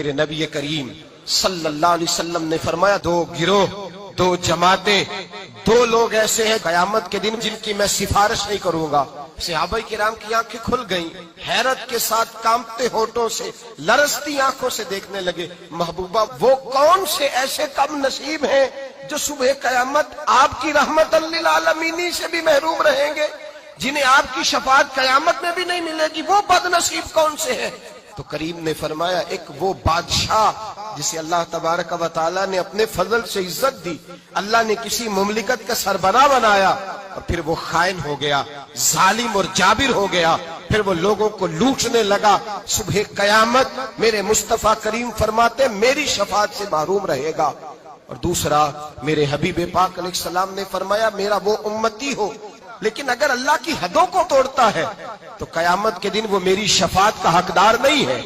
मेरे नबी करीम सल्लल्लाहु अलैहि वसल्लम ने फरमाया, दो गिरोह, दो जमातें, दो लोग ऐसे हैं कयामत के दिन जिनकी मैं सिफारिश नहीं करूंगा। सहाबाए किराम की आंखें खुल गईं, हैरत के साथ कांपते होठों से, लरसती आंखों से देखने लगे, महबूबा वो कौन से ऐसे कम नसीब हैं जो सुबह कयामत आपकी रहमतल लिल आलमीन से भी महरूम रहेंगे, जिन्हें आपकी शफाअत कयामत में भी नहीं मिलेगी, वो बदनसीब कौन से हैं? तो करीम ने फरमाया, एक वो बादशाह जिसे अल्लाह तबारक व तआला ने अपने फजल से इज्जत दी, अल्लाह ने किसी मुमलिकत का सरबराह बनाया और फिर वो खाइन हो गया, जालिम और जाबिर हो गया, फिर वो लोगों को लूटने लगा। सुबह कयामत मेरे मुस्तफा करीम फरमाते मेरी शफाअत से महरूम रहेगा। और दूसरा, मेरे हबीब पाक अलैहिस्सलाम ने फरमाया, मेरा वो उम्मती हो, लेकिन अगर अल्लाह की हदों को तोड़ता है तो कयामत के दिन वो मेरी शफाअत का हकदार नहीं है।